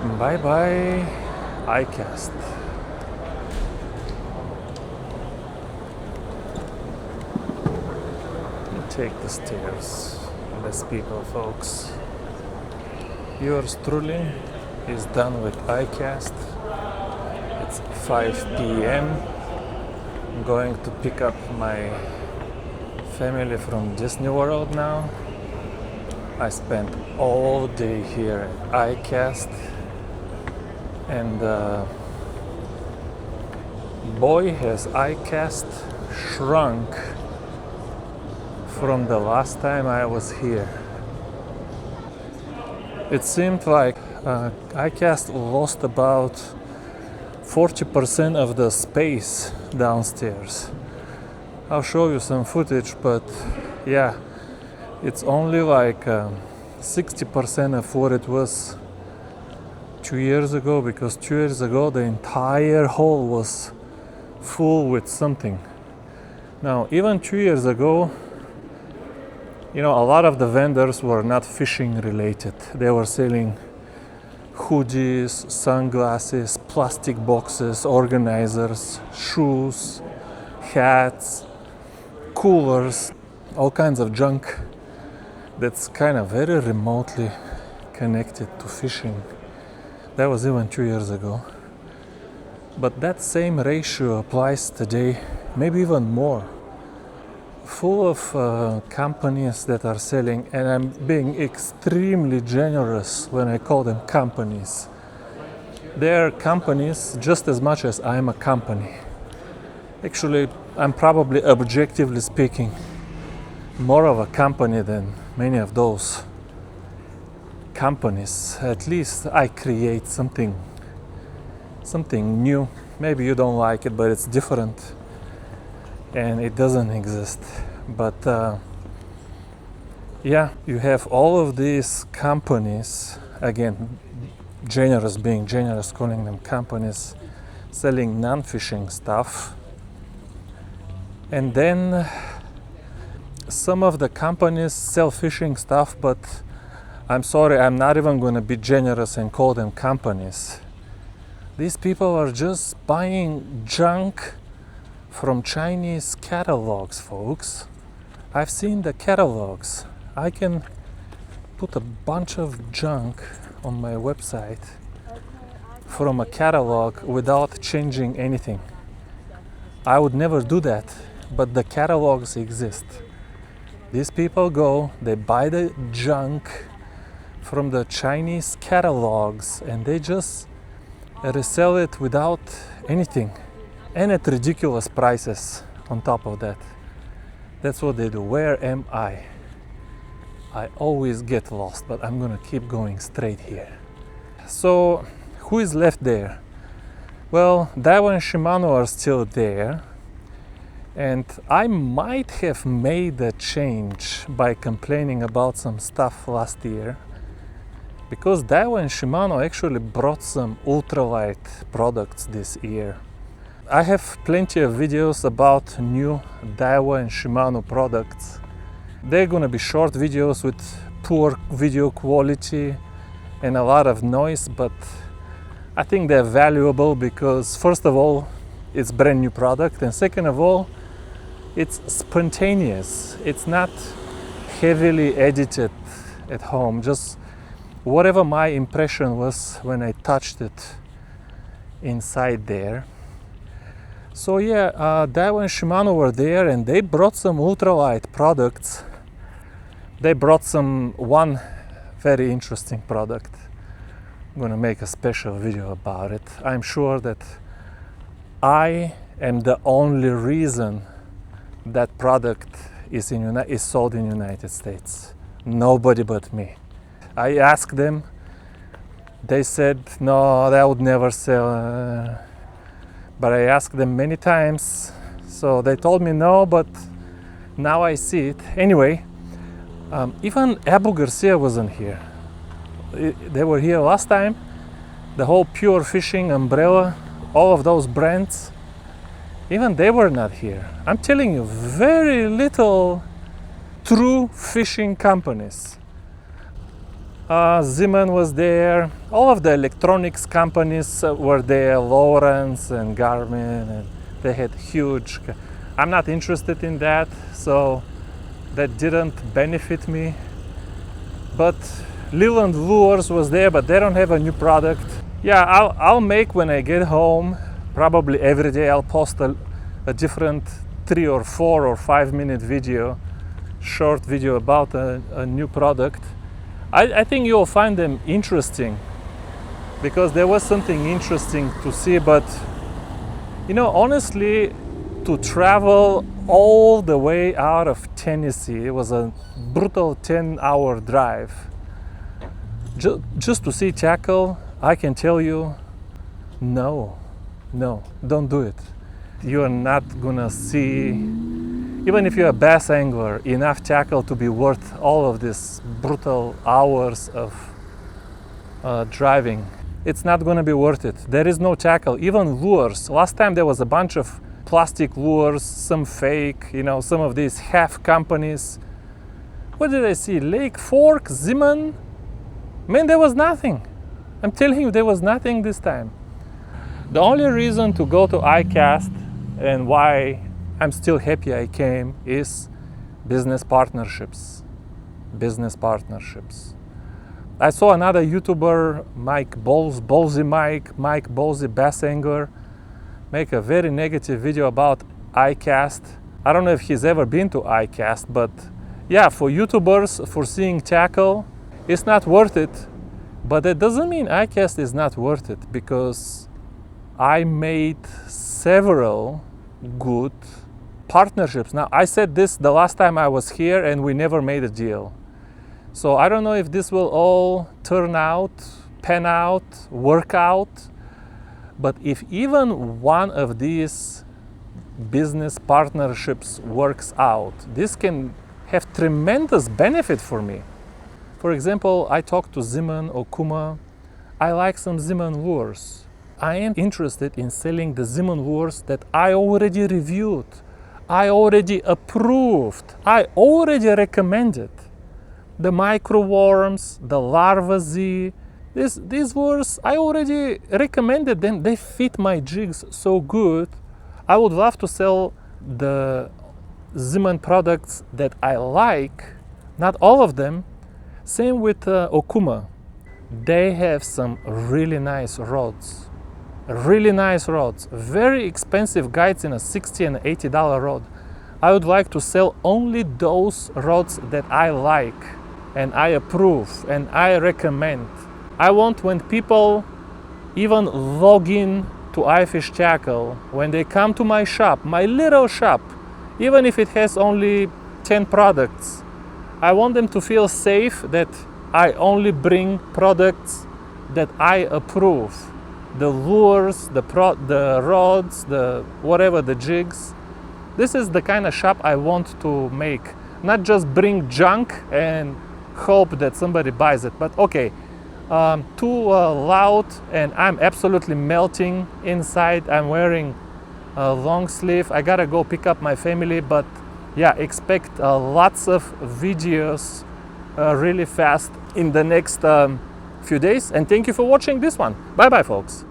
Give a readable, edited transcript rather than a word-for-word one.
Bye bye, iCast. Take the stairs. Less people, folks. Yours truly is done with iCast. It's 5 p.m. I'm going to pick up my family from Disney World now. I spent all day here at iCast, and boy has iCast shrunk from the last time I was here. It seemed like iCast lost about 40% of the space downstairs. I'll show you some footage, but yeah, it's only like 60% of what it was 2 years ago, because 2 years ago the entire hall was full with something. Now, even 2 years ago, a lot of the vendors were not fishing related. They were selling hoodies, sunglasses, plastic boxes, organizers, shoes, hats, coolers, all kinds of junk that's kind of very remotely connected to fishing. That was even 2 years ago. But that same ratio applies today, maybe even more. Full of companies that are selling, and I'm being extremely generous when I call them companies. They're companies just as much as I'm a company. Actually, I'm probably, objectively speaking, more of a company than many of those companies. At least I create something new. Maybe you don't like it, but it's different and it doesn't exist. But you have all of these companies, again, being generous, calling them companies, selling non-fishing stuff. And then some of the companies sell fishing stuff, but I'm sorry, I'm not even going to be generous and call them companies. These people are just buying junk from Chinese catalogs, folks. I've seen the catalogs. I can put a bunch of junk on my website from a catalog without changing anything. I would never do that, but the catalogs exist. These people go, they buy the junk from the Chinese catalogs, and they just resell it without anything, and at ridiculous prices on top of that. That's what they do. Where am I? I always get lost, but I'm gonna keep going straight here. So, who is left there? Well, Daiwa and Shimano are still there, and I might have made a change by complaining about some stuff last year, because Daiwa and Shimano actually brought some ultralight products this year. I have plenty of videos about new Daiwa and Shimano products. They're gonna be short videos with poor video quality and a lot of noise, but I think they're valuable because, first of all, it's brand new product, and second of all, it's spontaneous. It's not heavily edited at home, just whatever my impression was when I touched it inside there. So Daiwa and Shimano were there, and they brought some ultralight products. They brought one very interesting product. I'm gonna make a special video about it. I'm sure that I am the only reason that product is sold in United States. Nobody but me. I asked them, they said, no, that would never sell. But I asked them many times, so they told me no, but now I see it. Anyway, even Abu Garcia wasn't here. They were here last time. The whole Pure Fishing umbrella, all of those brands, even they were not here. I'm telling you, very little true fishing companies. Siemens was there. All of the electronics companies were there, Lawrence and Garmin, and they had huge. I'm not interested in that, so that didn't benefit me. But Leland Lures was there, but they don't have a new product. Yeah, I'll make when I get home. Probably every day I'll post a different 3 or 4 or 5 minute video, short video about a new product. I think you'll find them interesting because there was something interesting to see. But you know, honestly, to travel all the way out of Tennessee, it was a brutal 10-hour drive just to see tackle. I can tell you, no, don't do it. You are not gonna see, even if you're a bass angler, enough tackle to be worth all of these brutal hours of driving. It's not gonna be worth it. There is no tackle, even lures. Last time there was a bunch of plastic lures, some fake, you know, some of these half companies. What did I see? Lake Fork, Siemens? Man, there was nothing. I'm telling you, there was nothing this time. The only reason to go to iCast and why I'm still happy I came is business partnerships. Business partnerships. I saw another YouTuber, Mike Ballsy Bass Angler, make a very negative video about iCast. I don't know if he's ever been to iCast, but yeah, for YouTubers, for seeing tackle, it's not worth it. But that doesn't mean iCast is not worth it, because I made several good partnerships. Now, I said this the last time I was here and we never made a deal. So I don't know if this will all turn out, pan out, work out. But if even one of these business partnerships works out, this can have tremendous benefit for me. For example, I talked to Siemens or Kuma. I like some Siemens lures. I am interested in selling the Siemens lures that I already reviewed, I already approved, I already recommended. The micro worms, the Larva Z, these lures, I already recommended them. They fit my jigs so good. I would love to sell the Siemens products that I like, not all of them. Same with Okuma. They have some really nice rods. Very expensive guides in a $60 and $80 rod. I would like to sell only those rods that I like and I approve and I recommend. I want when people even log in to iFish Tackle, when they come to my shop, my little shop, even if it has only 10 products, I want them to feel safe that I only bring products that I approve. The lures, the rods, the whatever, the jigs. This is the kind of shop I want to make. Not just bring junk and hope that somebody buys it. But okay, too loud and I'm absolutely melting inside. I'm wearing a long sleeve. I gotta go pick up my family, but yeah, expect lots of videos really fast in the next few days. And thank you for watching this one. Bye bye, folks.